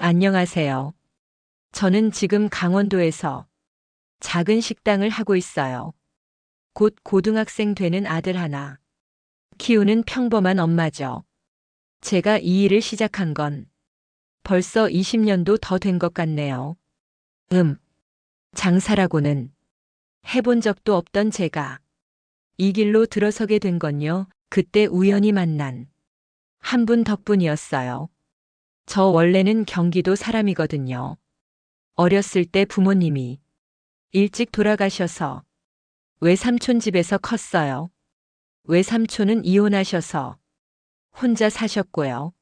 안녕하세요. 저는 지금 강원도에서 작은 식당을 하고 있어요. 곧 고등학생 되는 아들 하나 키우는 평범한 엄마죠. 제가 이 일을 시작한 건 벌써 20년도 더 된 것 같네요. 장사라고는 해본 적도 없던 제가 이 길로 들어서게 된 건요. 그때 우연히 만난 한 분 덕분이었어요. 저 원래는 경기도 사람이거든요. 어렸을 때 부모님이 일찍 돌아가셔서 외삼촌 집에서 컸어요. 외삼촌은 이혼하셔서 혼자 사셨고요.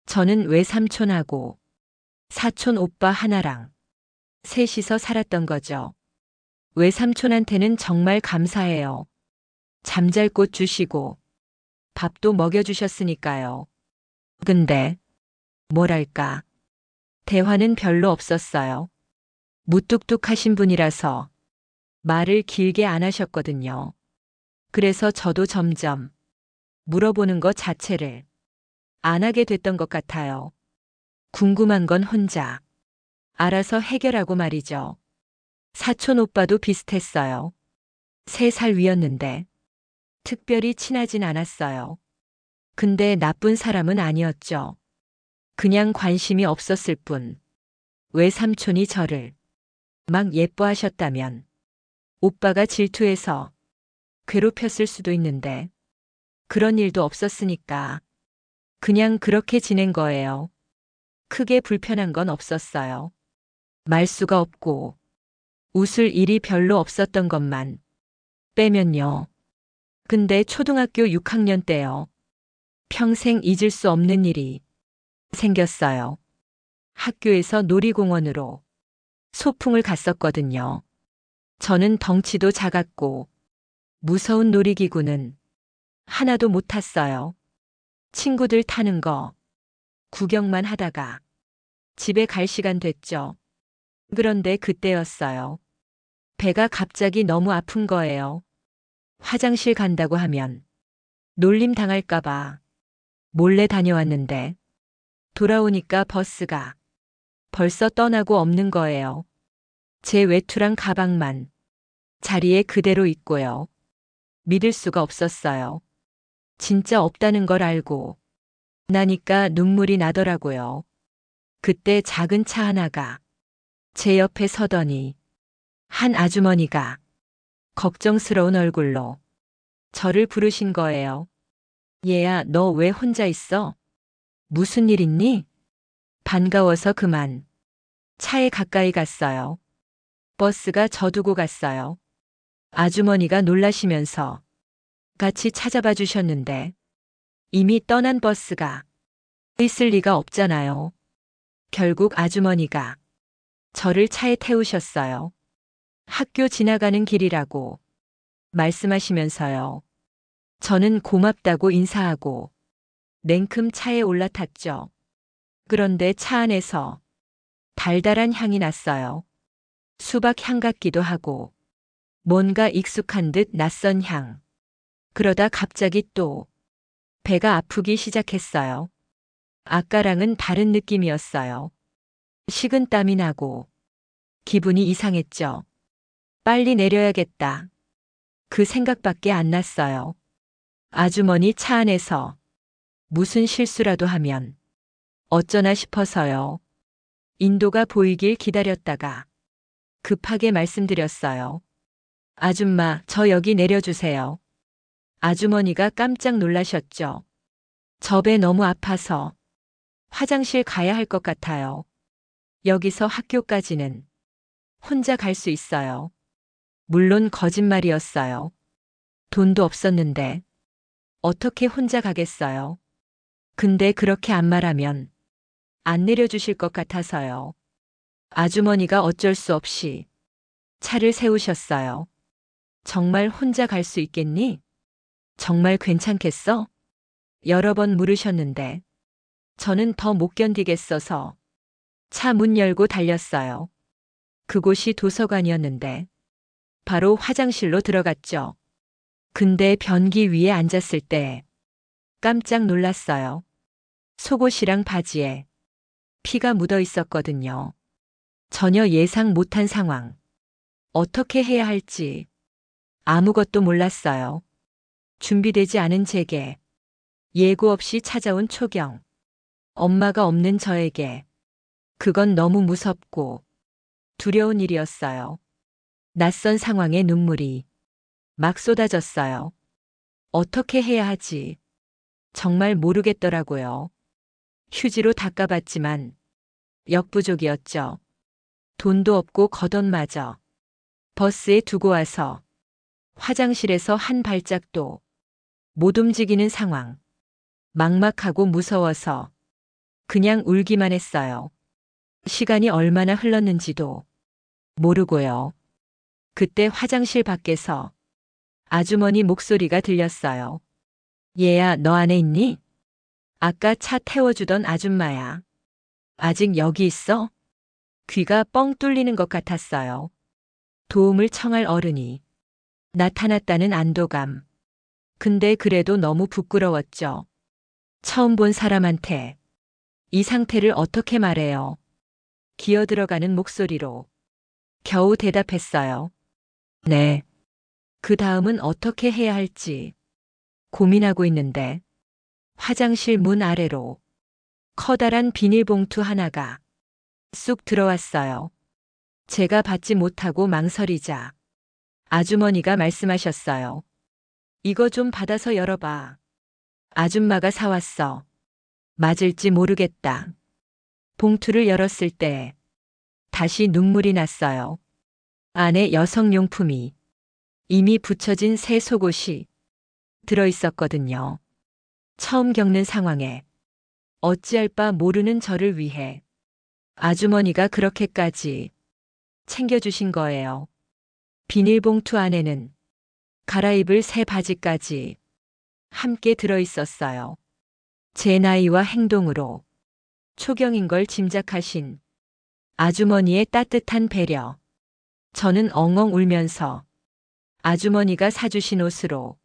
저는 외삼촌하고 사촌 오빠 하나랑 셋이서 살았던 거죠. 외삼촌한테는 정말 감사해요. 잠잘 곳 주시고 밥도 먹여주셨으니까요. 근데 뭐랄까 대화는 별로 없었어요. 무뚝뚝하신 분이라서 말을 길게 안 하셨거든요. 그래서 저도 점점 물어보는 것 자체를 안 하게 됐던 것 같아요. 궁금한 건 혼자 알아서 해결하고 말이죠. 사촌 오빠도 비슷했어요. 3살 위였는데 특별히 친하진 않았어요. 근데 나쁜 사람은 아니었죠. 그냥 관심이 없었을 뿐. 외삼촌이 저를 막 예뻐하셨다면 오빠가 질투해서 괴롭혔을 수도 있는데 그런 일도 없었으니까 그냥 그렇게 지낸 거예요. 크게 불편한 건 없었어요. 말수가 없고 웃을 일이 별로 없었던 것만 빼면요. 근데 초등학교 6학년 때요. 평생 잊을 수 없는 일이 생겼어요. 학교에서 놀이공원으로 소풍을 갔었거든요. 저는 덩치도 작았고 무서운 놀이기구는 하나도 못 탔어요. 친구들 타는 거 구경만 하다가 집에 갈 시간 됐죠. 그런데 그때였어요. 배가 갑자기 너무 아픈 거예요. 화장실 간다고 하면 놀림 당할까봐 몰래 다녀왔는데 돌아오니까 버스가 벌써 떠나고 없는 거예요. 제 외투랑 가방만 자리에 그대로 있고요. 믿을 수가 없었어요. 진짜 없다는 걸 알고 나니까 눈물이 나더라고요. 그때 작은 차 하나가 제 옆에 서더니 한 아주머니가 걱정스러운 얼굴로 저를 부르신 거예요. 얘야, 너 왜 혼자 있어? 무슨 일 있니? 반가워서 그만 차에 가까이 갔어요. 버스가 저 두고 갔어요. 아주머니가 놀라시면서 같이 찾아봐 주셨는데 이미 떠난 버스가 있을 리가 없잖아요. 결국 아주머니가 저를 차에 태우셨어요. 학교 지나가는 길이라고 말씀하시면서요. 저는 고맙다고 인사하고 냉큼 차에 올라탔죠. 그런데 차 안에서 달달한 향이 났어요. 수박 향 같기도 하고 뭔가 익숙한 듯 낯선 향. 그러다 갑자기 또 배가 아프기 시작했어요. 아까랑은 다른 느낌이었어요. 식은땀이 나고 기분이 이상했죠. 빨리 내려야겠다. 그 생각밖에 안 났어요. 아주머니 차 안에서 무슨 실수라도 하면 어쩌나 싶어서요. 인도가 보이길 기다렸다가 급하게 말씀드렸어요. 아줌마, 저 여기 내려주세요. 아주머니가 깜짝 놀라셨죠. 저 배 너무 아파서 화장실 가야 할 것 같아요. 여기서 학교까지는 혼자 갈 수 있어요. 물론 거짓말이었어요. 돈도 없었는데 어떻게 혼자 가겠어요. 근데 그렇게 안 말하면 안 내려주실 것 같아서요. 아주머니가 어쩔 수 없이 차를 세우셨어요. 정말 혼자 갈 수 있겠니? 정말 괜찮겠어? 여러 번 물으셨는데 저는 더 못 견디겠어서 차 문 열고 달렸어요. 그곳이 도서관이었는데 바로 화장실로 들어갔죠. 근데 변기 위에 앉았을 때 깜짝 놀랐어요. 속옷이랑 바지에 피가 묻어 있었거든요. 전혀 예상 못한 상황. 어떻게 해야 할지 아무것도 몰랐어요. 준비되지 않은 제게 예고 없이 찾아온 초경. 엄마가 없는 저에게 그건 너무 무섭고 두려운 일이었어요. 낯선 상황에 눈물이 막 쏟아졌어요. 어떻게 해야 하지? 정말 모르겠더라고요. 휴지로 닦아봤지만 역부족이었죠. 돈도 없고 겉옷마저 버스에 두고 와서 화장실에서 한 발짝도 못 움직이는 상황. 막막하고 무서워서 그냥 울기만 했어요. 시간이 얼마나 흘렀는지도 모르고요. 그때 화장실 밖에서 아주머니 목소리가 들렸어요. 얘야, 너 안에 있니? 아까 차 태워주던 아줌마야. 아직 여기 있어? 귀가 뻥 뚫리는 것 같았어요. 도움을 청할 어른이 나타났다는 안도감. 근데 그래도 너무 부끄러웠죠. 처음 본 사람한테 이 상태를 어떻게 말해요? 기어들어가는 목소리로 겨우 대답했어요. 네. 그 다음은 어떻게 해야 할지 고민하고 있는데 화장실 문 아래로 커다란 비닐봉투 하나가 쑥 들어왔어요. 제가 받지 못하고 망설이자 아주머니가 말씀하셨어요. 이거 좀 받아서 열어봐. 아줌마가 사왔어. 맞을지 모르겠다. 봉투를 열었을 때 다시 눈물이 났어요. 안에 여성용품이 이미 붙여진 새 속옷이 들어있었거든요. 처음 겪는 상황에 어찌할 바 모르는 저를 위해 아주머니가 그렇게까지 챙겨주신 거예요. 비닐봉투 안에는 갈아입을 새 바지까지 함께 들어있었어요. 제 나이와 행동으로 초경인 걸 짐작하신 아주머니의 따뜻한 배려. 저는 엉엉 울면서 아주머니가 사주신 옷으로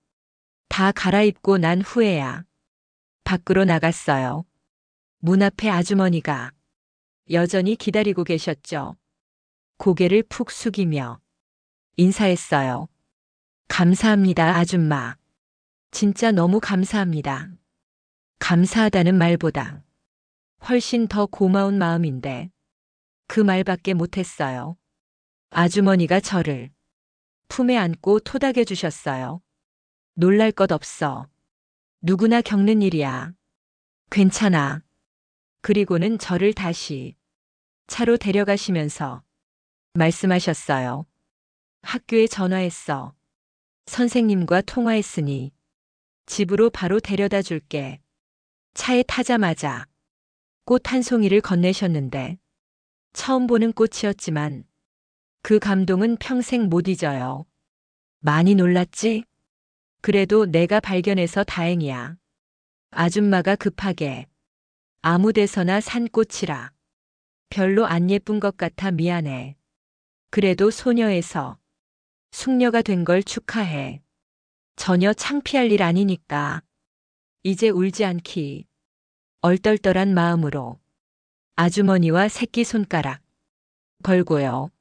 다 갈아입고 난 후에야 밖으로 나갔어요. 문 앞에 아주머니가 여전히 기다리고 계셨죠. 고개를 푹 숙이며 인사했어요. 감사합니다, 아줌마. 진짜 너무 감사합니다. 감사하다는 말보다 훨씬 더 고마운 마음인데 그 말밖에 못했어요. 아주머니가 저를 품에 안고 토닥여 주셨어요. 놀랄 것 없어. 누구나 겪는 일이야. 괜찮아. 그리고는 저를 다시 차로 데려가시면서 말씀하셨어요. 학교에 전화했어. 선생님과 통화했으니 집으로 바로 데려다 줄게. 차에 타자마자 꽃 한 송이를 건네셨는데 처음 보는 꽃이었지만 그 감동은 평생 못 잊어요. 많이 놀랐지? 그래도 내가 발견해서 다행이야. 아줌마가 급하게 아무 데서나 산 꽃이라 별로 안 예쁜 것 같아 미안해. 그래도 소녀에서 숙녀가 된 걸 축하해. 전혀 창피할 일 아니니까. 이제 울지 않기. 얼떨떨한 마음으로 아주머니와 새끼손가락 걸고요.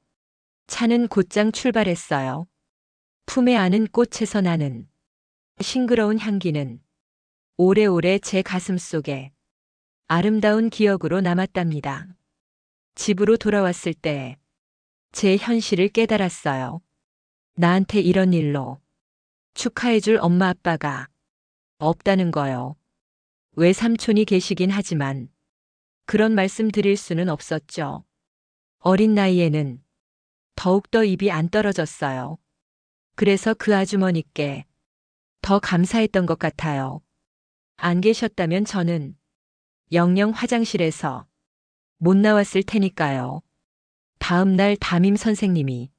차는 곧장 출발했어요. 품에 안은 꽃에서 나는 싱그러운 향기는 오래오래 제 가슴 속에 아름다운 기억으로 남았답니다. 집으로 돌아왔을 때 제 현실을 깨달았어요. 나한테 이런 일로 축하해줄 엄마 아빠가 없다는 거요. 외삼촌이 계시긴 하지만 그런 말씀 드릴 수는 없었죠. 어린 나이에는 더욱더 입이 안 떨어졌어요. 그래서 그 아주머니께 더 감사했던 것 같아요. 안 계셨다면 저는 영영 화장실에서 못 나왔을 테니까요. 다음 날 담임 선생님이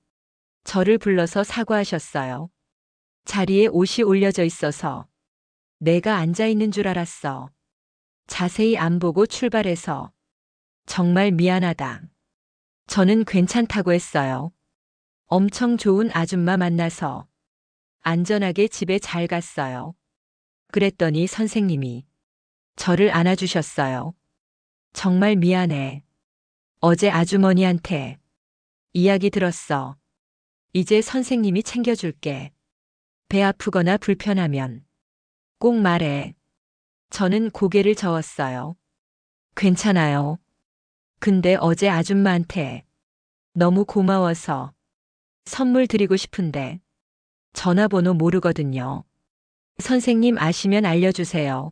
저를 불러서 사과하셨어요. 자리에 옷이 올려져 있어서 내가 앉아 있는 줄 알았어. 자세히 안 보고 출발해서 정말 미안하다. 저는 괜찮다고 했어요. 엄청 좋은 아줌마 만나서 안전하게 집에 잘 갔어요. 그랬더니 선생님이 저를 안아주셨어요. 정말 미안해. 어제 아주머니한테 이야기 들었어. 이제 선생님이 챙겨줄게. 배 아프거나 불편하면 꼭 말해. 저는 고개를 저었어요. 괜찮아요. 근데 어제 아줌마한테 너무 고마워서 선물 드리고 싶은데 전화번호 모르거든요. 선생님 아시면 알려주세요.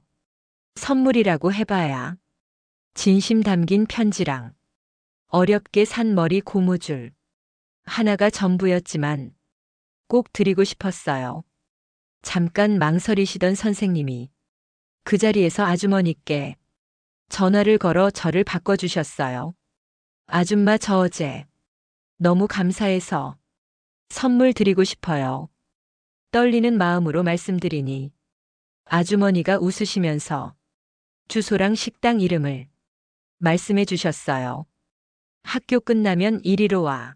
선물이라고 해봐야 진심 담긴 편지랑 어렵게 산 머리 고무줄 하나가 전부였지만 꼭 드리고 싶었어요. 잠깐 망설이시던 선생님이 그 자리에서 아주머니께 전화를 걸어 저를 바꿔주셨어요. 아줌마 저 어제 너무 감사해서 선물 드리고 싶어요. 떨리는 마음으로 말씀드리니 아주머니가 웃으시면서 주소랑 식당 이름을 말씀해 주셨어요. 학교 끝나면 이리로 와.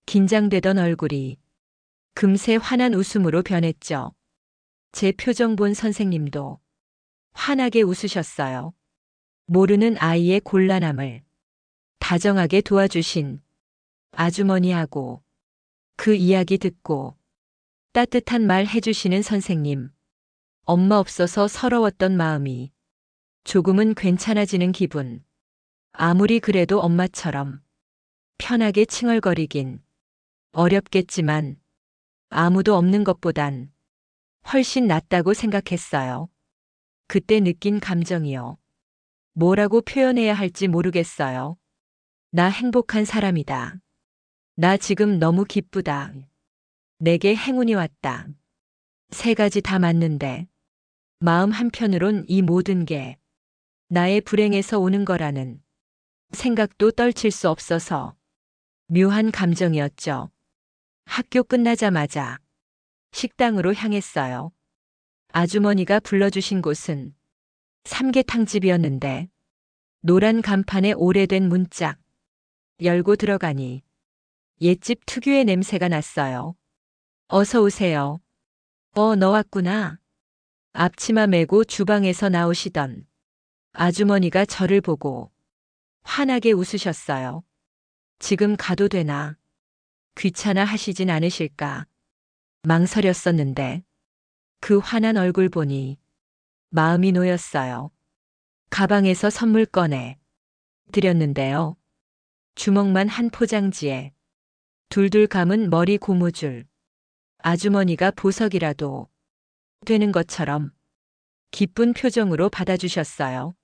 긴장되던 얼굴이 금세 환한 웃음으로 변했죠. 제 표정 본 선생님도 환하게 웃으셨어요. 모르는 아이의 곤란함을 다정하게 도와주신 아주머니하고 그 이야기 듣고 따뜻한 말 해주시는 선생님. 엄마 없어서 서러웠던 마음이 조금은 괜찮아지는 기분. 아무리 그래도 엄마처럼 편하게 칭얼거리긴 어렵겠지만 아무도 없는 것보단 훨씬 낫다고 생각했어요. 그때 느낀 감정이요. 뭐라고 표현해야 할지 모르겠어요. 나 행복한 사람이다. 나 지금 너무 기쁘다. 내게 행운이 왔다. 세 가지 다 맞는데 마음 한편으론 이 모든 게 나의 불행에서 오는 거라는 생각도 떨칠 수 없어서 묘한 감정이었죠. 학교 끝나자마자 식당으로 향했어요. 아주머니가 불러주신 곳은 삼계탕집이었는데 노란 간판에 오래된 문짝 열고 들어가니 옛집 특유의 냄새가 났어요. 어서 오세요. 너 왔구나. 앞치마 메고 주방에서 나오시던 아주머니가 저를 보고 환하게 웃으셨어요. 지금 가도 되나? 귀찮아 하시진 않으실까? 망설였었는데 그 환한 얼굴 보니 마음이 놓였어요. 가방에서 선물 꺼내 드렸는데요. 주먹만 한 포장지에 둘둘 감은 머리 고무줄. 아주머니가 보석이라도 되는 것처럼 기쁜 표정으로 받아주셨어요.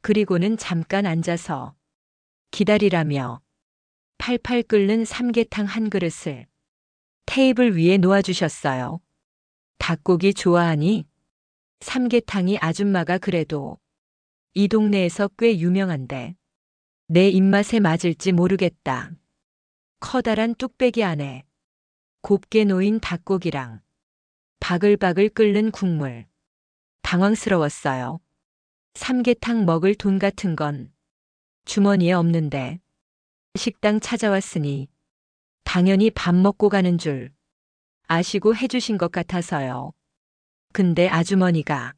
그리고는 잠깐 앉아서 기다리라며 팔팔 끓는 삼계탕 한 그릇을 테이블 위에 놓아주셨어요. 닭고기 좋아하니? 삼계탕이 아줌마가 그래도 이 동네에서 꽤 유명한데 내 입맛에 맞을지 모르겠다. 커다란 뚝배기 안에 곱게 놓인 닭고기랑 바글바글 끓는 국물. 당황스러웠어요. 삼계탕 먹을 돈 같은 건 주머니에 없는데 식당 찾아왔으니 당연히 밥 먹고 가는 줄 아시고 해주신 것 같아서요. 근데 아주머니가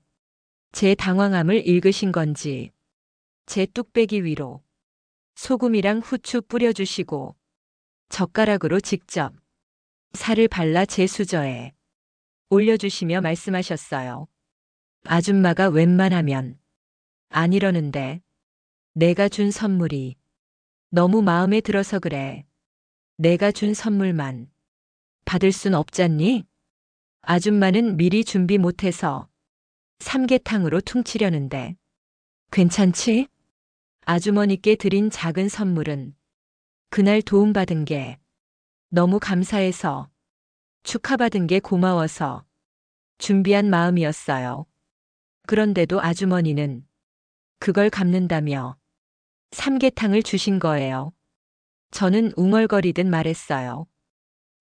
제 당황함을 읽으신 건지 제 뚝배기 위로 소금이랑 후추 뿌려주시고 젓가락으로 직접 살을 발라 제 수저에 올려주시며 말씀하셨어요. 아줌마가 웬만하면 안 이러는데 내가 준 선물이 너무 마음에 들어서 그래. 내가 준 선물만 받을 순 없잖니? 아줌마는 미리 준비 못해서 삼계탕으로 퉁치려는데 괜찮지? 아주머니께 드린 작은 선물은 그날 도움받은 게 너무 감사해서 축하받은 게 고마워서 준비한 마음이었어요. 그런데도 아주머니는 그걸 갚는다며 삼계탕을 주신 거예요. 저는 웅얼거리듯 말했어요.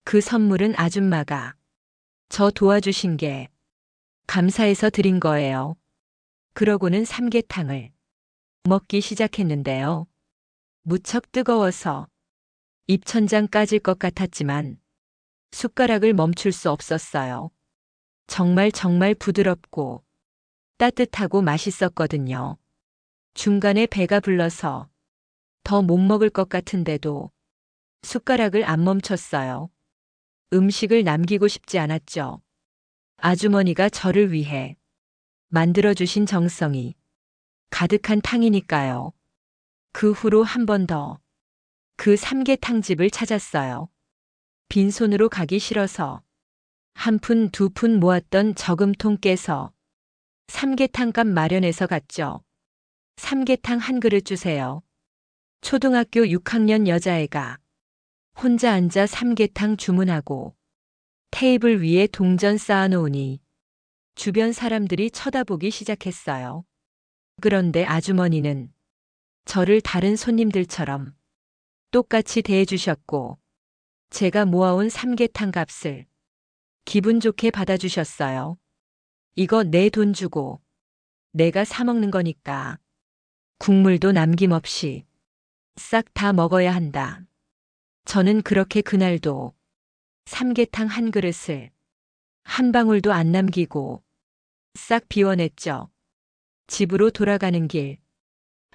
그 선물은 아줌마가 저 도와주신 게 감사해서 드린 거예요. 그러고는 삼계탕을 먹기 시작했는데요. 무척 뜨거워서 입천장 까질 것 같았지만 숟가락을 멈출 수 없었어요. 정말 부드럽고 따뜻하고 맛있었거든요. 중간에 배가 불러서 더 못 먹을 것 같은데도 숟가락을 안 멈췄어요. 음식을 남기고 싶지 않았죠. 아주머니가 저를 위해 만들어주신 정성이 가득한 탕이니까요. 그 후로 한 번 더 그 삼계탕집을 찾았어요. 빈손으로 가기 싫어서 한 푼 두 푼 모았던 저금통 깨서 삼계탕값 마련해서 갔죠. 삼계탕 한 그릇 주세요. 초등학교 6학년 여자애가 혼자 앉아 삼계탕 주문하고 테이블 위에 동전 쌓아놓으니 주변 사람들이 쳐다보기 시작했어요. 그런데 아주머니는 저를 다른 손님들처럼 똑같이 대해주셨고 제가 모아온 삼계탕 값을 기분 좋게 받아주셨어요. 이거 내 돈 주고 내가 사 먹는 거니까 국물도 남김없이 싹 다 먹어야 한다. 저는 그렇게 그날도 삼계탕 한 그릇을 한 방울도 안 남기고 싹 비워냈죠. 집으로 돌아가는 길,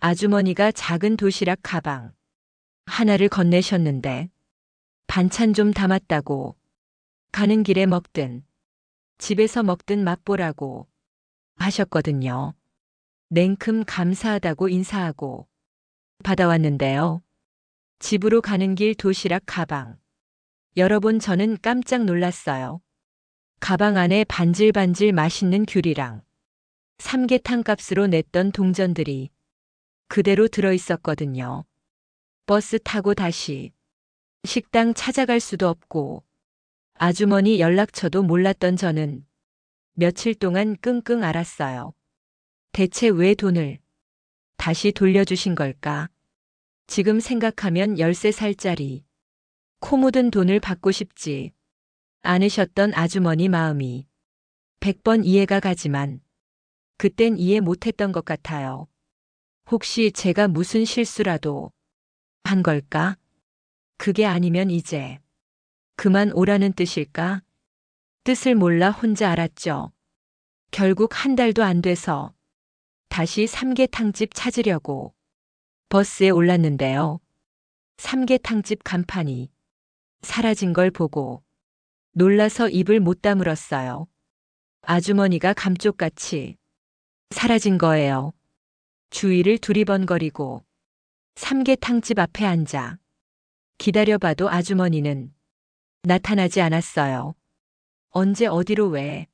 아주머니가 작은 도시락 가방 하나를 건네셨는데 반찬 좀 담았다고 가는 길에 먹든 집에서 먹든 맛보라고 하셨거든요. 냉큼 감사하다고 인사하고 받아왔는데요. 집으로 가는 길 도시락 가방 열어본 저는 깜짝 놀랐어요. 가방 안에 반질반질 맛있는 귤이랑 삼계탕 값으로 냈던 동전들이 그대로 들어있었거든요. 버스 타고 다시 식당 찾아갈 수도 없고 아주머니 연락처도 몰랐던 저는 며칠 동안 끙끙 앓았어요. 대체 왜 돈을 다시 돌려주신 걸까? 지금 생각하면 13살짜리 코 묻은 돈을 받고 싶지 않으셨던 아주머니 마음이 100번 이해가 가지만 그땐 이해 못했던 것 같아요. 혹시 제가 무슨 실수라도 한 걸까? 그게 아니면 이제 그만 오라는 뜻일까? 뜻을 몰라 혼자 알았죠. 결국 한 달도 안 돼서 다시 삼계탕집 찾으려고 버스에 올랐는데요. 삼계탕집 간판이 사라진 걸 보고 놀라서 입을 못 다물었어요. 아주머니가 감쪽같이 사라진 거예요. 주위를 두리번거리고 삼계탕집 앞에 앉아 기다려봐도 아주머니는 나타나지 않았어요. 언제 어디로 왜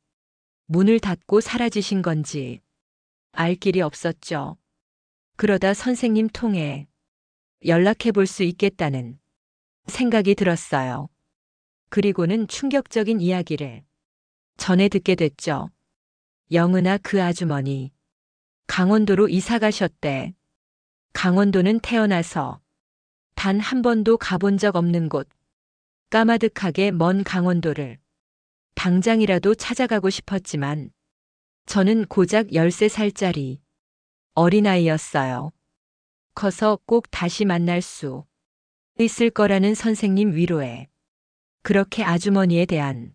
문을 닫고 사라지신 건지 알 길이 없었죠. 그러다 선생님 통해 연락해 볼 수 있겠다는 생각이 들었어요. 그리고는 충격적인 이야기를 전해 듣게 됐죠. 영은아, 그 아주머니 강원도로 이사 가셨대. 강원도는 태어나서 단 한 번도 가본 적 없는 곳. 까마득하게 먼 강원도를 당장이라도 찾아가고 싶었지만 저는 고작 13살짜리 어린아이였어요. 커서 꼭 다시 만날 수 있을 거라는 선생님 위로에 그렇게 아주머니에 대한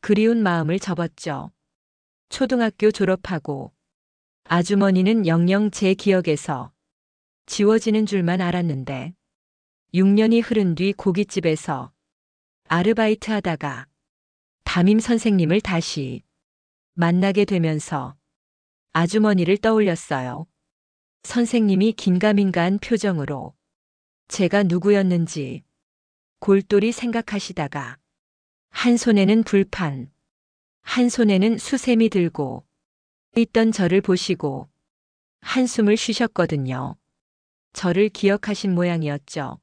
그리운 마음을 접었죠. 초등학교 졸업하고 아주머니는 영영 제 기억에서 지워지는 줄만 알았는데 6년이 흐른 뒤 고깃집에서 아르바이트 하다가 담임 선생님을 다시 만나게 되면서 아주머니를 떠올렸어요. 선생님이 긴가민가한 표정으로 제가 누구였는지 골똘히 생각하시다가 한 손에는 불판, 한 손에는 수세미 들고 있던 저를 보시고 한숨을 쉬셨거든요. 저를 기억하신 모양이었죠.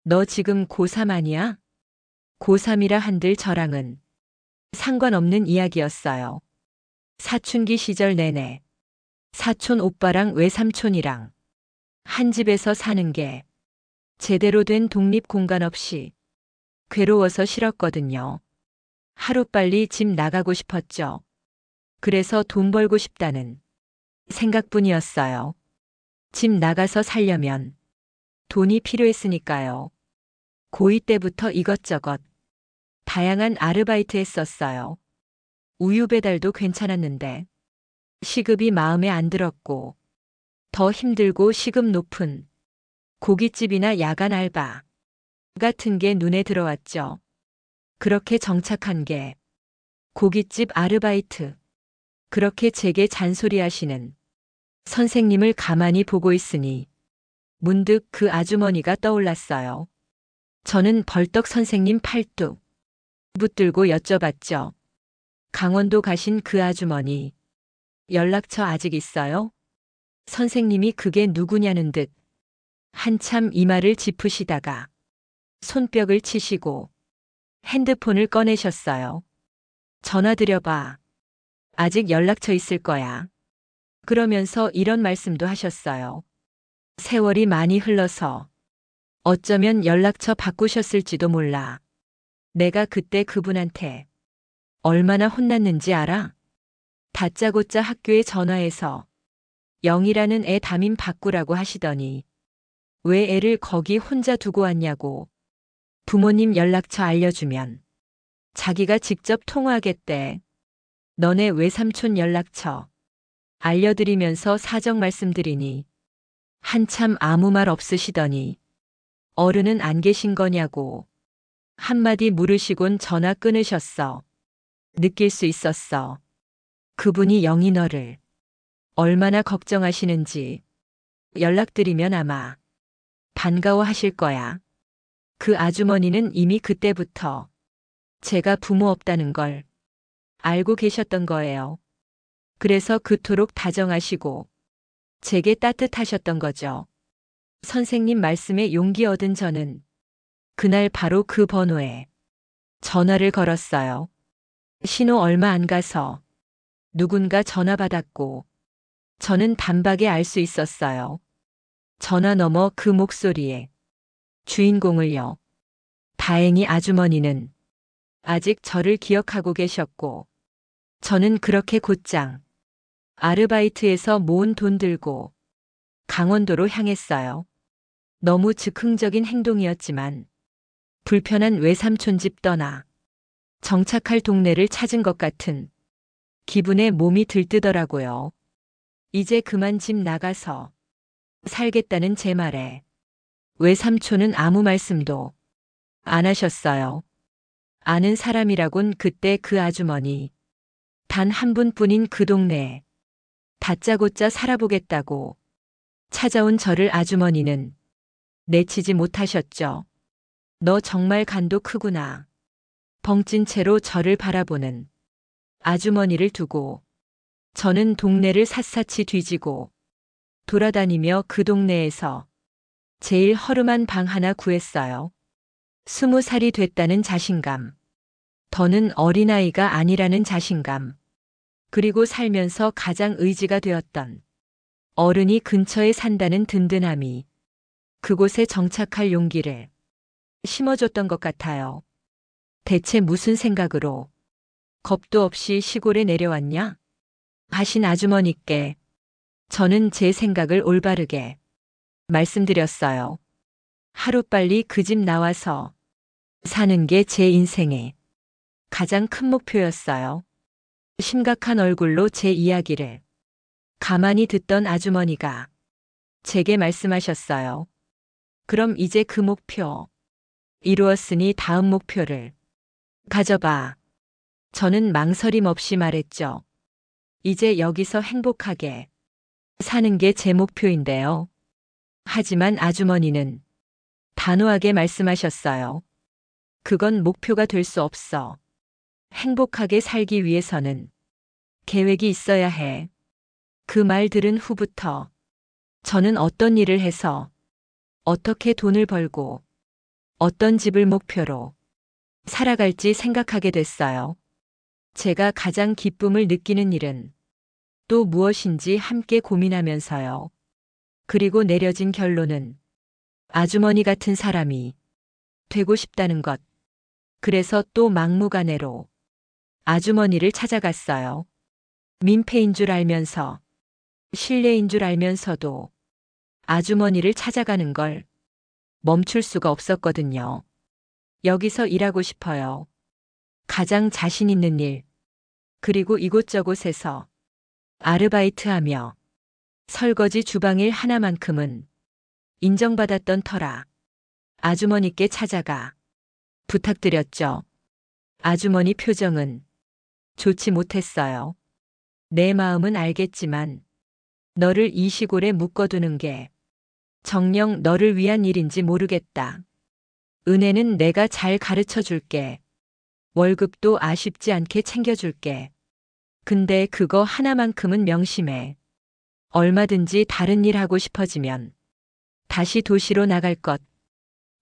너 지금 고3 아니야? 고3이라 한들 저랑은 상관없는 이야기였어요. 사춘기 시절 내내 사촌 오빠랑 외삼촌이랑 한 집에서 사는 게 제대로 된 독립 공간 없이 괴로워서 싫었거든요. 하루빨리 집 나가고 싶었죠. 그래서 돈 벌고 싶다는 생각뿐이었어요. 집 나가서 살려면 돈이 필요했으니까요. 고2 때부터 이것저것 다양한 아르바이트 했었어요. 우유 배달도 괜찮았는데 시급이 마음에 안 들었고 더 힘들고 시급 높은 고깃집이나 야간 알바 같은 게 눈에 들어왔죠. 그렇게 정착한 게 고깃집 아르바이트. 그렇게 제게 잔소리하시는 선생님을 가만히 보고 있으니 문득 그 아주머니가 떠올랐어요. 저는 벌떡 선생님 팔뚝 붙들고 여쭤봤죠. 강원도 가신 그 아주머니 연락처 아직 있어요? 선생님이 그게 누구냐는 듯 한참 이마를 짚으시다가 손뼉을 치시고 핸드폰을 꺼내셨어요. 전화 드려봐. 아직 연락처 있을 거야. 그러면서 이런 말씀도 하셨어요. 세월이 많이 흘러서 어쩌면 연락처 바꾸셨을지도 몰라. 내가 그때 그분한테 얼마나 혼났는지 알아? 다짜고짜 학교에 전화해서 영이라는 애 담임 바꾸라고 하시더니 왜 애를 거기 혼자 두고 왔냐고 부모님 연락처 알려주면 자기가 직접 통화하겠대. 너네 외삼촌 연락처 알려드리면서 사정 말씀드리니 한참 아무 말 없으시더니 어른은 안 계신 거냐고 한마디 물으시곤 전화 끊으셨어. 느낄 수 있었어. 그분이 영희 너를 얼마나 걱정하시는지. 연락드리면 아마 반가워하실 거야. 그 아주머니는 이미 그때부터 제가 부모 없다는 걸 알고 계셨던 거예요. 그래서 그토록 다정하시고 제게 따뜻하셨던 거죠. 선생님 말씀에 용기 얻은 저는 그날 바로 그 번호에 전화를 걸었어요. 신호 얼마 안 가서 누군가 전화 받았고 저는 단박에 알 수 있었어요. 전화 너머 그 목소리에 주인공을요. 다행히 아주머니는 아직 저를 기억하고 계셨고 저는 그렇게 곧장 아르바이트에서 모은 돈 들고 강원도로 향했어요. 너무 즉흥적인 행동이었지만 불편한 외삼촌 집 떠나 정착할 동네를 찾은 것 같은 기분에 몸이 들뜨더라고요. 이제 그만 집 나가서 살겠다는 제 말에 외삼촌은 아무 말씀도 안 하셨어요. 아는 사람이라곤 그때 그 아주머니 단 한 분뿐인 그 동네에 다짜고짜 살아보겠다고 찾아온 저를 아주머니는 내치지 못하셨죠. 너 정말 간도 크구나. 벙찐 채로 저를 바라보는 아주머니를 두고 저는 동네를 샅샅이 뒤지고 돌아다니며 그 동네에서 제일 허름한 방 하나 구했어요. 20살이 됐다는 자신감. 더는 어린아이가 아니라는 자신감. 그리고 살면서 가장 의지가 되었던 어른이 근처에 산다는 든든함이 그곳에 정착할 용기를 심어줬던 것 같아요. 대체 무슨 생각으로 겁도 없이 시골에 내려왔냐? 하신 아주머니께 저는 제 생각을 올바르게 말씀드렸어요. 하루빨리 그 집 나와서 사는 게 제 인생의 가장 큰 목표였어요. 심각한 얼굴로 제 이야기를 가만히 듣던 아주머니가 제게 말씀하셨어요. 그럼 이제 그 목표 이루었으니 다음 목표를 가져봐. 저는 망설임 없이 말했죠. 이제 여기서 행복하게 사는 게 제 목표인데요. 하지만 아주머니는 단호하게 말씀하셨어요. 그건 목표가 될 수 없어. 행복하게 살기 위해서는 계획이 있어야 해. 그 말 들은 후부터 저는 어떤 일을 해서 어떻게 돈을 벌고 어떤 집을 목표로 살아갈지 생각하게 됐어요. 제가 가장 기쁨을 느끼는 일은 또 무엇인지 함께 고민하면서요. 그리고 내려진 결론은 아주머니 같은 사람이 되고 싶다는 것. 그래서 또 막무가내로 아주머니를 찾아갔어요. 민폐인 줄 알면서, 실례인 줄 알면서도 아주머니를 찾아가는 걸 멈출 수가 없었거든요. 여기서 일하고 싶어요. 가장 자신 있는 일, 그리고 이곳저곳에서 아르바이트하며 설거지 주방일 하나만큼은 인정받았던 터라 아주머니께 찾아가 부탁드렸죠. 아주머니 표정은 좋지 못했어요. 내 마음은 알겠지만 너를 이 시골에 묶어두는 게 정녕 너를 위한 일인지 모르겠다. 은혜는 내가 잘 가르쳐 줄게. 월급도 아쉽지 않게 챙겨줄게. 근데 그거 하나만큼은 명심해. 얼마든지 다른 일 하고 싶어지면 다시 도시로 나갈 것.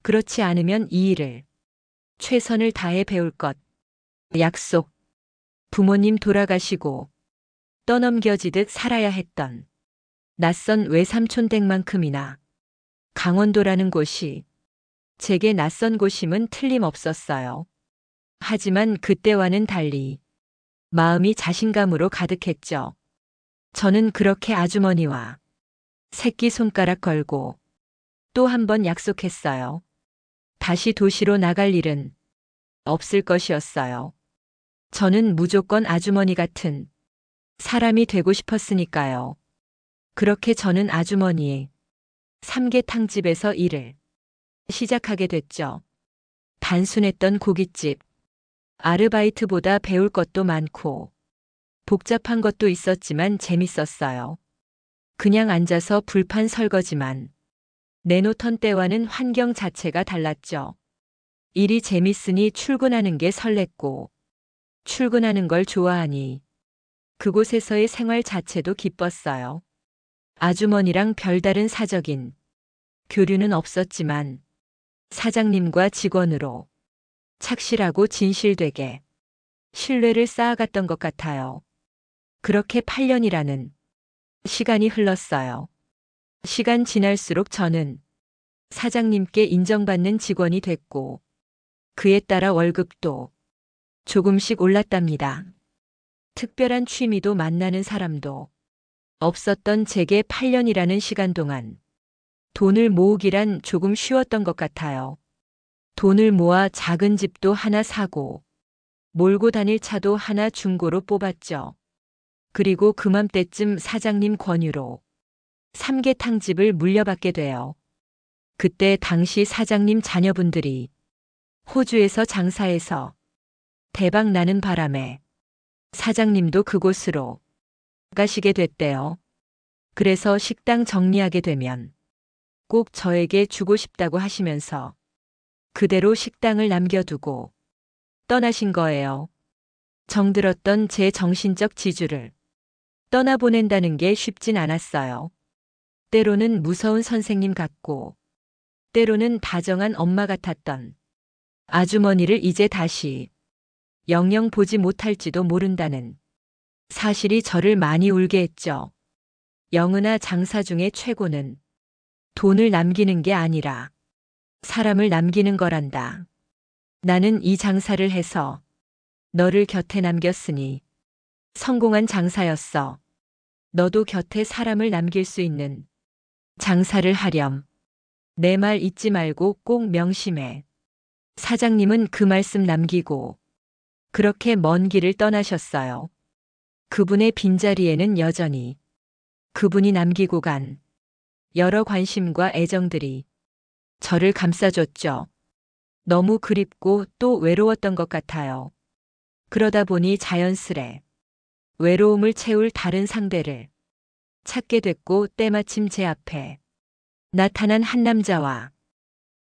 그렇지 않으면 이 일을 최선을 다해 배울 것. 약속. 부모님 돌아가시고 떠넘겨지듯 살아야 했던 낯선 외삼촌 댁만큼이나 강원도라는 곳이 제게 낯선 곳임은 틀림없었어요. 하지만 그때와는 달리 마음이 자신감으로 가득했죠. 저는 그렇게 아주머니와 새끼손가락 걸고 또 한 번 약속했어요. 다시 도시로 나갈 일은 없을 것이었어요. 저는 무조건 아주머니 같은 사람이 되고 싶었으니까요. 그렇게 저는 아주머니의 삼계탕집에서 일을 시작하게 됐죠. 단순했던 고깃집. 아르바이트보다 배울 것도 많고 복잡한 것도 있었지만 재밌었어요. 그냥 앉아서 불판 설거지만 내놓던 때와는 환경 자체가 달랐죠. 일이 재밌으니 출근하는 게 설렜고 출근하는 걸 좋아하니 그곳에서의 생활 자체도 기뻤어요. 아주머니랑 별다른 사적인 교류는 없었지만 사장님과 직원으로 착실하고 진실되게 신뢰를 쌓아갔던 것 같아요. 그렇게 8년이라는 시간이 흘렀어요. 시간 지날수록 저는 사장님께 인정받는 직원이 됐고 그에 따라 월급도 조금씩 올랐답니다. 특별한 취미도 만나는 사람도 없었던 제게 8년이라는 시간 동안 돈을 모으기란 조금 쉬웠던 것 같아요. 돈을 모아 작은 집도 하나 사고 몰고 다닐 차도 하나 중고로 뽑았죠. 그리고 그맘때쯤 사장님 권유로 삼계탕집을 물려받게 돼요. 그때 당시 사장님 자녀분들이 호주에서 장사해서 대박 나는 바람에 사장님도 그곳으로 가시게 됐대요. 그래서 식당 정리하게 되면 꼭 저에게 주고 싶다고 하시면서 그대로 식당을 남겨두고 떠나신 거예요. 정들었던 제 정신적 지주를 떠나보낸다는 게 쉽진 않았어요. 때로는 무서운 선생님 같고 때로는 다정한 엄마 같았던 아주머니를 이제 다시 영영 보지 못할지도 모른다는 사실이 저를 많이 울게 했죠. 영은아, 장사 중에 최고는 돈을 남기는 게 아니라 사람을 남기는 거란다. 나는 이 장사를 해서 너를 곁에 남겼으니 성공한 장사였어. 너도 곁에 사람을 남길 수 있는 장사를 하렴. 내 말 잊지 말고 꼭 명심해. 사장님은 그 말씀 남기고 그렇게 먼 길을 떠나셨어요. 그분의 빈자리에는 여전히 그분이 남기고 간 여러 관심과 애정들이 저를 감싸줬죠. 너무 그립고 또 외로웠던 것 같아요. 그러다 보니 자연스레 외로움을 채울 다른 상대를 찾게 됐고 때마침 제 앞에 나타난 한 남자와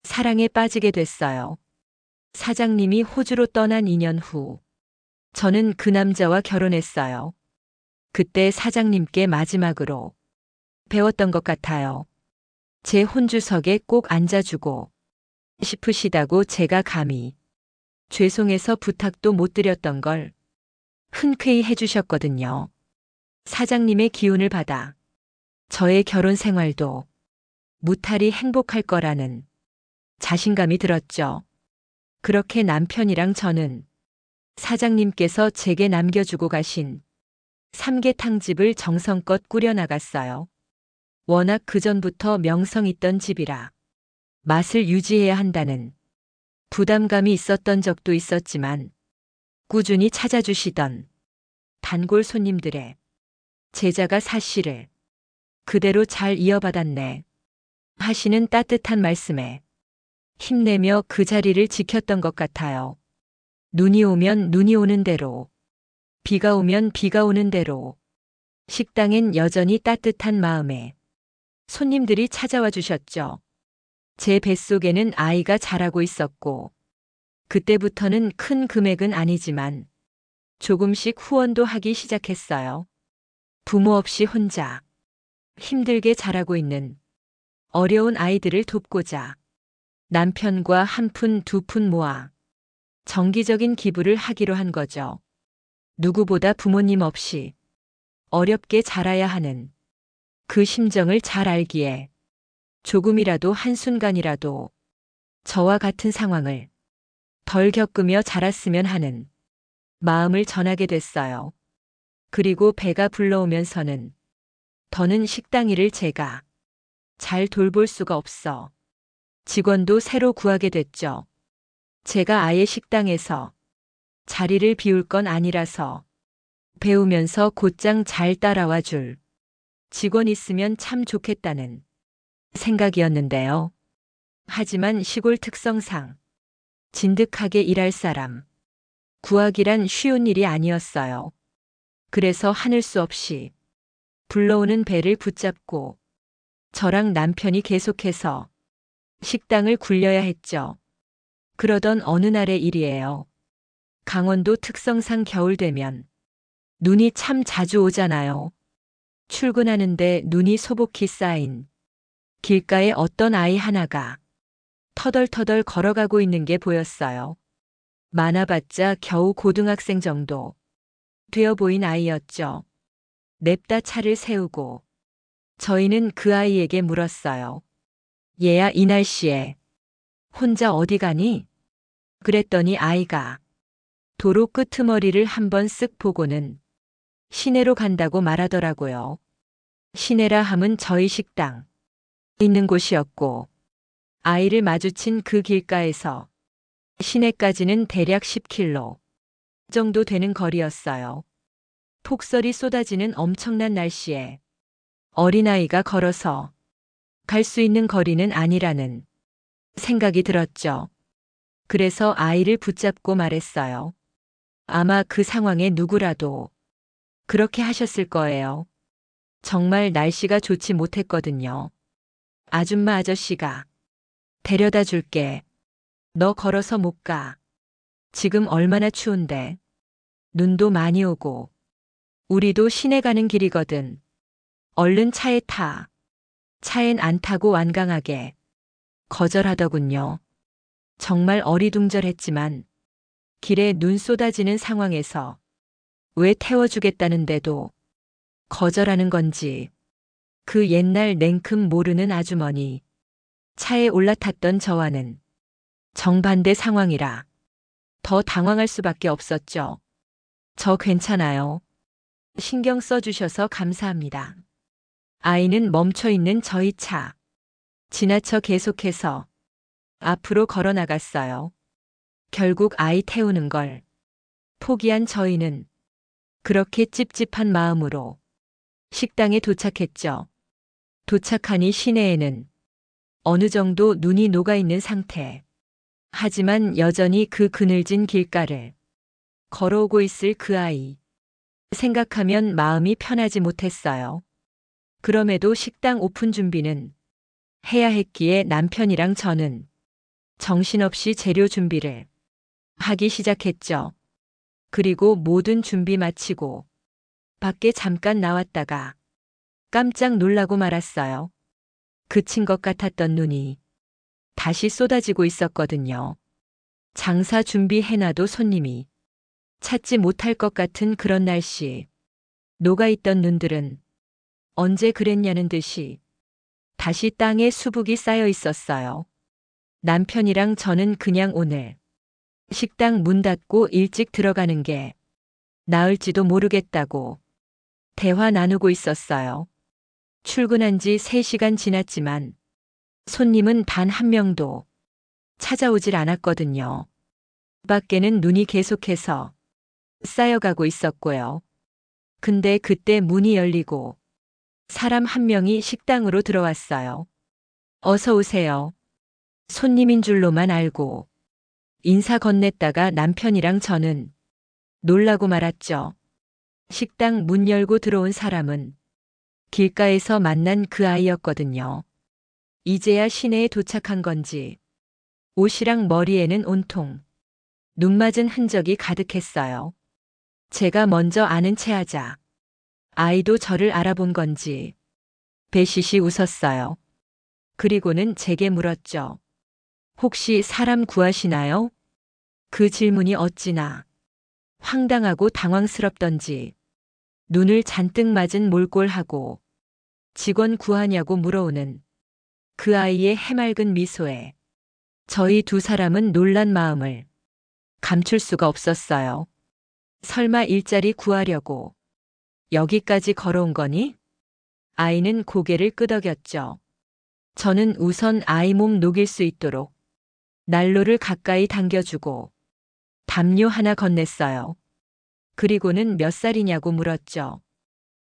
사랑에 빠지게 됐어요. 사장님이 호주로 떠난 2년 후 저는 그 남자와 결혼했어요. 그때 사장님께 마지막으로 배웠던 것 같아요. 제 혼주석에 꼭 앉아주고 싶으시다고 제가 감히 죄송해서 부탁도 못 드렸던 걸 흔쾌히 해주셨거든요. 사장님의 기운을 받아 저의 결혼 생활도 무탈히 행복할 거라는 자신감이 들었죠. 그렇게 남편이랑 저는 사장님께서 제게 남겨주고 가신 삼계탕집을 정성껏 꾸려나갔어요. 워낙 그전부터 명성 있던 집이라 맛을 유지해야 한다는 부담감이 있었던 적도 있었지만 꾸준히 찾아주시던 단골 손님들의 제자가 사실을 그대로 잘 이어받았네. 하시는 따뜻한 말씀에 힘내며 그 자리를 지켰던 것 같아요. 눈이 오면 눈이 오는 대로, 비가 오면 비가 오는 대로, 식당엔 여전히 따뜻한 마음에 손님들이 찾아와 주셨죠. 제 뱃속에는 아이가 자라고 있었고, 그때부터는 큰 금액은 아니지만 조금씩 후원도 하기 시작했어요. 부모 없이 혼자 힘들게 자라고 있는 어려운 아이들을 돕고자 남편과 한 푼 두 푼 모아 정기적인 기부를 하기로 한 거죠. 누구보다 부모님 없이 어렵게 자라야 하는 그 심정을 잘 알기에 조금이라도 한순간이라도 저와 같은 상황을 덜 겪으며 자랐으면 하는 마음을 전하게 됐어요. 그리고 배가 불러오면서는 더는 식당 일을 제가 잘 돌볼 수가 없어 직원도 새로 구하게 됐죠. 제가 아예 식당에서 자리를 비울 건 아니라서 배우면서 곧장 잘 따라와 줄 직원 있으면 참 좋겠다는 생각이었는데요. 하지만 시골 특성상 진득하게 일할 사람 구하기란 쉬운 일이 아니었어요. 그래서 하늘 수 없이 불러오는 배를 붙잡고 저랑 남편이 계속해서 식당을 굴려야 했죠. 그러던 어느 날의 일이에요. 강원도 특성상 겨울 되면 눈이 참 자주 오잖아요. 출근하는데 눈이 소복히 쌓인 길가에 어떤 아이 하나가 터덜터덜 걸어가고 있는 게 보였어요. 많아봤자 겨우 고등학생 정도 되어 보인 아이였죠. 냅다 차를 세우고 저희는 그 아이에게 물었어요. 얘야, 이 날씨에 혼자 어디 가니? 그랬더니 아이가 도로 끄트머리를 한번 쓱 보고는 시내로 간다고 말하더라고요. 시내라 함은 저희 식당 있는 곳이었고 아이를 마주친 그 길가에서 시내까지는 대략 10km 정도 되는 거리였어요. 폭설이 쏟아지는 엄청난 날씨에 어린아이가 걸어서 갈 수 있는 거리는 아니라는 생각이 들었죠. 그래서 아이를 붙잡고 말했어요. 아마 그 상황에 누구라도 그렇게 하셨을 거예요. 정말 날씨가 좋지 못했거든요. 아줌마 아저씨가 데려다 줄게. 너 걸어서 못 가. 지금 얼마나 추운데. 눈도 많이 오고. 우리도 시내 가는 길이거든. 얼른 차에 타. 차엔 안 타고 완강하게 거절하더군요. 정말 어리둥절했지만 길에 눈 쏟아지는 상황에서 왜 태워주겠다는데도 거절하는 건지 그 옛날 냉큼 모르는 아주머니 차에 올라탔던 저와는 정반대 상황이라 더 당황할 수밖에 없었죠. 저 괜찮아요. 신경 써주셔서 감사합니다. 아이는 멈춰 있는 저희 차 지나쳐 계속해서 앞으로 걸어 나갔어요. 결국 아이 태우는 걸 포기한 저희는 그렇게 찝찝한 마음으로 식당에 도착했죠. 도착하니 시내에는 어느 정도 눈이 녹아 있는 상태. 하지만 여전히 그 그늘진 길가를 걸어오고 있을 그 아이. 생각하면 마음이 편하지 못했어요. 그럼에도 식당 오픈 준비는 해야 했기에 남편이랑 저는 정신없이 재료 준비를 하기 시작했죠. 그리고 모든 준비 마치고 밖에 잠깐 나왔다가 깜짝 놀라고 말았어요. 그친 것 같았던 눈이 다시 쏟아지고 있었거든요. 장사 준비해놔도 손님이 찾지 못할 것 같은 그런 날씨. 녹아있던 눈들은 언제 그랬냐는 듯이 다시 땅에 수북이 쌓여 있었어요. 남편이랑 저는 그냥 오늘 식당 문 닫고 일찍 들어가는 게 나을지도 모르겠다고 대화 나누고 있었어요. 출근한 지 3시간 지났지만 손님은 단 한 명도 찾아오질 않았거든요. 밖에는 눈이 계속해서 쌓여가고 있었고요. 근데 그때 문이 열리고 사람 한 명이 식당으로 들어왔어요. 어서 오세요. 손님인 줄로만 알고 인사 건넸다가 남편이랑 저는 놀라고 말았죠. 식당 문 열고 들어온 사람은 길가에서 만난 그 아이였거든요. 이제야 시내에 도착한 건지 옷이랑 머리에는 온통 눈 맞은 흔적이 가득했어요. 제가 먼저 아는 체하자 아이도 저를 알아본 건지 배시시 웃었어요. 그리고는 제게 물었죠. 혹시 사람 구하시나요? 그 질문이 어찌나 황당하고 당황스럽던지 눈을 잔뜩 맞은 몰골하고 직원 구하냐고 물어오는 그 아이의 해맑은 미소에 저희 두 사람은 놀란 마음을 감출 수가 없었어요. 설마 일자리 구하려고 여기까지 걸어온 거니? 아이는 고개를 끄덕였죠. 저는 우선 아이 몸 녹일 수 있도록 난로를 가까이 당겨주고 담요 하나 건넸어요. 그리고는 몇 살이냐고 물었죠.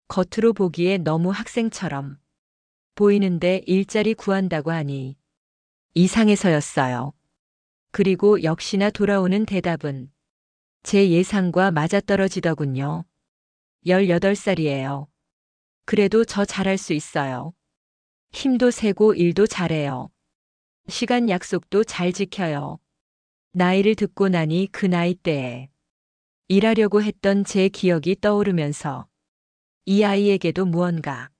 겉으로 보기에 너무 학생처럼 보이는데 일자리 구한다고 하니 이상해서였어요. 그리고 역시나 돌아오는 대답은 제 예상과 맞아떨어지더군요. 18살이에요. 그래도 저 잘할 수 있어요. 힘도 세고 일도 잘해요. 시간 약속도 잘 지켜요. 나이를 듣고 나니 그 나이대에 일하려고 했던 제 기억이 떠오르면서 이 아이에게도 무언가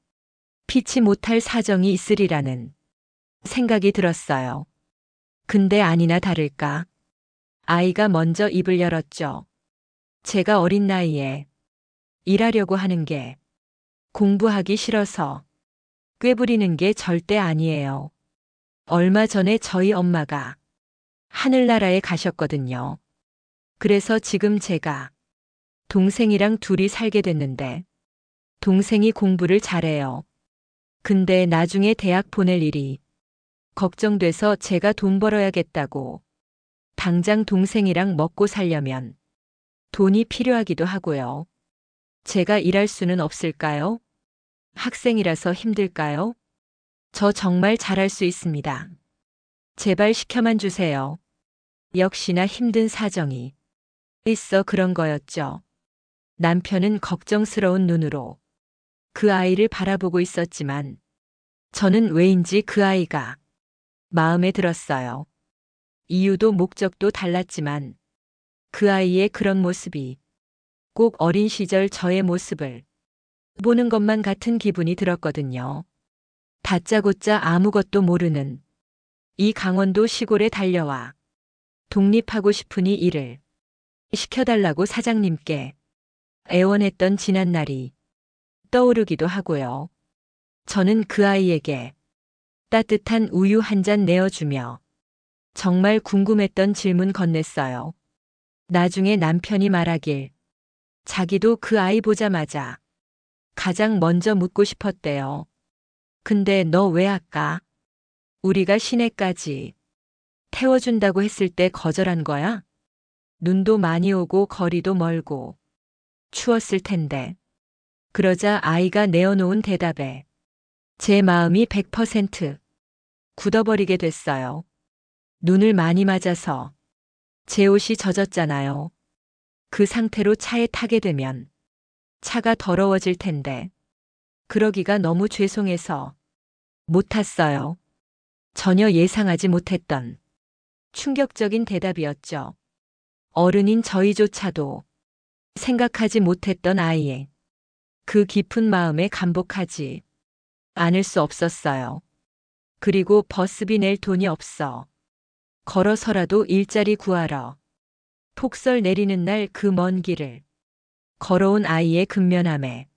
피치 못할 사정이 있으리라는 생각이 들었어요. 근데 아니나 다를까 아이가 먼저 입을 열었죠. 제가 어린 나이에 일하려고 하는 게 공부하기 싫어서 꾀부리는 게 절대 아니에요. 얼마 전에 저희 엄마가 하늘나라에 가셨거든요. 그래서 지금 제가 동생이랑 둘이 살게 됐는데 동생이 공부를 잘해요. 근데 나중에 대학 보낼 일이 걱정돼서 제가 돈 벌어야겠다고 당장 동생이랑 먹고 살려면 돈이 필요하기도 하고요. 제가 일할 수는 없을까요? 학생이라서 힘들까요? 저 정말 잘할 수 있습니다. 제발 시켜만 주세요. 역시나 힘든 사정이 있어 그런 거였죠. 남편은 걱정스러운 눈으로 그 아이를 바라보고 있었지만 저는 왜인지 그 아이가 마음에 들었어요. 이유도 목적도 달랐지만 그 아이의 그런 모습이 꼭 어린 시절 저의 모습을 보는 것만 같은 기분이 들었거든요. 다짜고짜 아무것도 모르는 이 강원도 시골에 달려와 독립하고 싶으니 일을 시켜달라고 사장님께 애원했던 지난 날이 떠오르기도 하고요. 저는 그 아이에게 따뜻한 우유 한 잔 내어주며 정말 궁금했던 질문 건넸어요. 나중에 남편이 말하길 자기도 그 아이 보자마자 가장 먼저 묻고 싶었대요. 근데 너 왜 아까 우리가 시내까지 태워준다고 했을 때 거절한 거야? 눈도 많이 오고 거리도 멀고 추웠을 텐데. 그러자 아이가 내어놓은 대답에 제 마음이 100% 굳어버리게 됐어요. 눈을 많이 맞아서 제 옷이 젖었잖아요. 그 상태로 차에 타게 되면 차가 더러워질 텐데. 그러기가 너무 죄송해서 못 탔어요. 전혀 예상하지 못했던 충격적인 대답이었죠. 어른인 저희조차도 생각하지 못했던 아이의 그 깊은 마음에 감복하지 않을 수 없었어요. 그리고 버스비 낼 돈이 없어 걸어서라도 일자리 구하러 폭설 내리는 날 그 먼 길을 걸어온 아이의 근면함에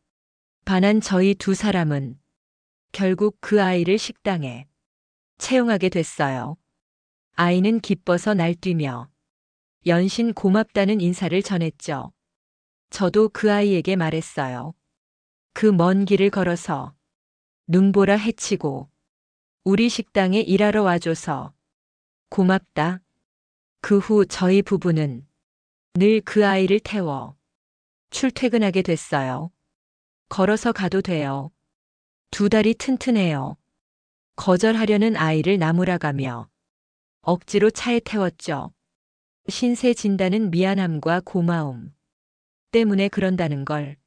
반한 저희 두 사람은 결국 그 아이를 식당에 채용하게 됐어요. 아이는 기뻐서 날뛰며 연신 고맙다는 인사를 전했죠. 저도 그 아이에게 말했어요. 그 먼 길을 걸어서 눈보라 헤치고 우리 식당에 일하러 와줘서 고맙다. 그 후 저희 부부는 늘 그 아이를 태워 출퇴근하게 됐어요. 걸어서 가도 돼요. 두 다리 튼튼해요. 거절하려는 아이를 나무라가며 억지로 차에 태웠죠. 신세 진다는 미안함과 고마움 때문에 그런다는 걸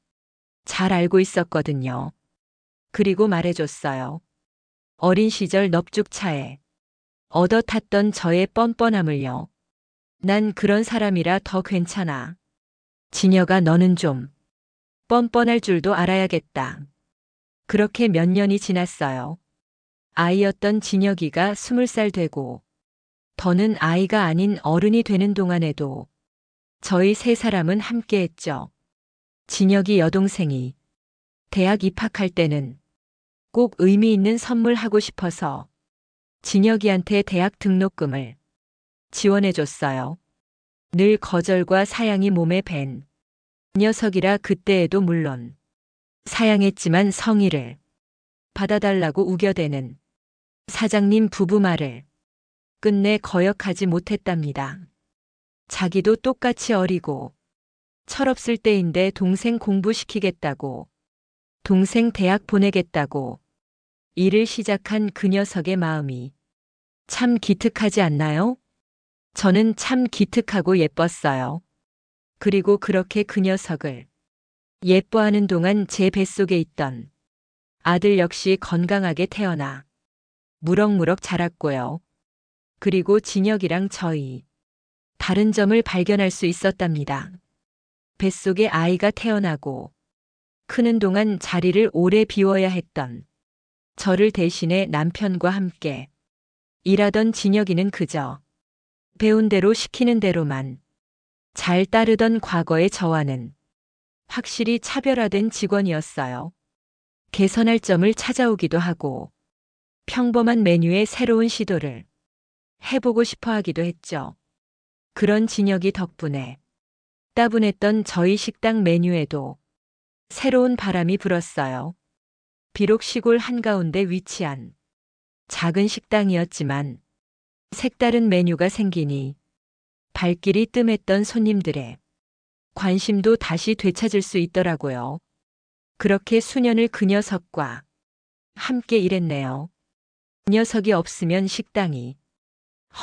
잘 알고 있었거든요. 그리고 말해줬어요. 어린 시절 넙죽차에 얻어 탔던 저의 뻔뻔함을요. 난 그런 사람이라 더 괜찮아. 진여가 너는 좀 뻔뻔할 줄도 알아야겠다. 그렇게 몇 년이 지났어요. 아이였던 진혁이가 20살 되고 더는 아이가 아닌 어른이 되는 동안에도 저희 세 사람은 함께했죠. 진혁이 여동생이 대학 입학할 때는 꼭 의미 있는 선물 하고 싶어서 진혁이한테 대학 등록금을 지원해줬어요. 늘 거절과 사양이 몸에 밴 녀석이라 그때에도 물론 사양했지만 성의를 받아달라고 우겨대는 사장님 부부 말을 끝내 거역하지 못했답니다. 자기도 똑같이 어리고 철없을 때인데 동생 공부시키겠다고, 동생 대학 보내겠다고 일을 시작한 그 녀석의 마음이 참 기특하지 않나요? 저는 참 기특하고 예뻤어요. 그리고 그렇게 그 녀석을 예뻐하는 동안 제 뱃속에 있던 아들 역시 건강하게 태어나 무럭무럭 자랐고요. 그리고 진혁이랑 저희 다른 점을 발견할 수 있었답니다. 뱃속에 아이가 태어나고 크는 동안 자리를 오래 비워야 했던 저를 대신해 남편과 함께 일하던 진혁이는 그저 배운 대로 시키는 대로만 잘 따르던 과거의 저와는 확실히 차별화된 직원이었어요. 개선할 점을 찾아오기도 하고 평범한 메뉴의 새로운 시도를 해보고 싶어 하기도 했죠. 그런 진혁이 덕분에 따분했던 저희 식당 메뉴에도 새로운 바람이 불었어요. 비록 시골 한가운데 위치한 작은 식당이었지만 색다른 메뉴가 생기니 발길이 뜸했던 손님들의 관심도 다시 되찾을 수 있더라고요. 그렇게 수년을 그 녀석과 함께 일했네요. 그 녀석이 없으면 식당이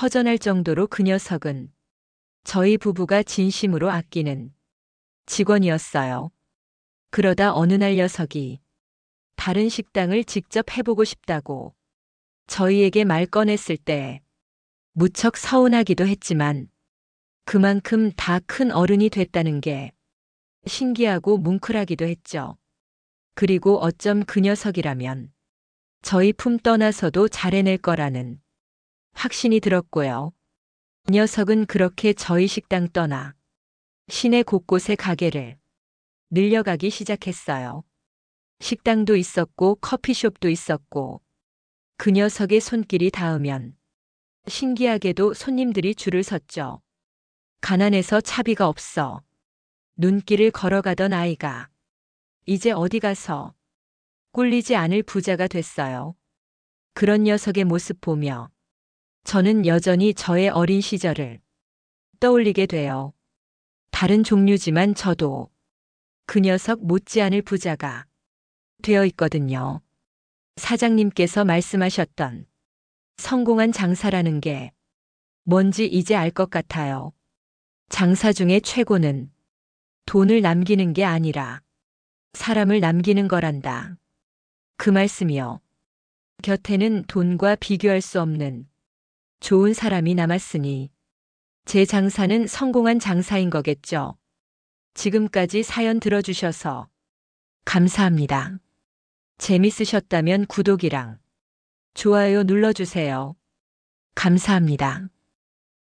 허전할 정도로 그 녀석은 저희 부부가 진심으로 아끼는 직원이었어요. 그러다 어느 날 녀석이 다른 식당을 직접 해보고 싶다고 저희에게 말 꺼냈을 때 무척 서운하기도 했지만 그만큼 다 큰 어른이 됐다는 게 신기하고 뭉클하기도 했죠. 그리고 어쩜 그 녀석이라면 저희 품 떠나서도 잘해낼 거라는 확신이 들었고요. 그 녀석은 그렇게 저희 식당 떠나 시내 곳곳에 가게를 늘려가기 시작했어요. 식당도 있었고 커피숍도 있었고 그 녀석의 손길이 닿으면 신기하게도 손님들이 줄을 섰죠. 가난해서 차비가 없어 눈길을 걸어가던 아이가 이제 어디 가서 꿀리지 않을 부자가 됐어요. 그런 녀석의 모습 보며 저는 여전히 저의 어린 시절을 떠올리게 돼요. 다른 종류지만 저도 그 녀석 못지않을 부자가 되어 있거든요. 사장님께서 말씀하셨던 성공한 장사라는 게 뭔지 이제 알 것 같아요. 장사 중에 최고는 돈을 남기는 게 아니라 사람을 남기는 거란다. 그 말씀이요. 곁에는 돈과 비교할 수 없는 좋은 사람이 남았으니 제 장사는 성공한 장사인 거겠죠. 지금까지 사연 들어주셔서 감사합니다. 재밌으셨다면 구독이랑 좋아요 눌러주세요. 감사합니다.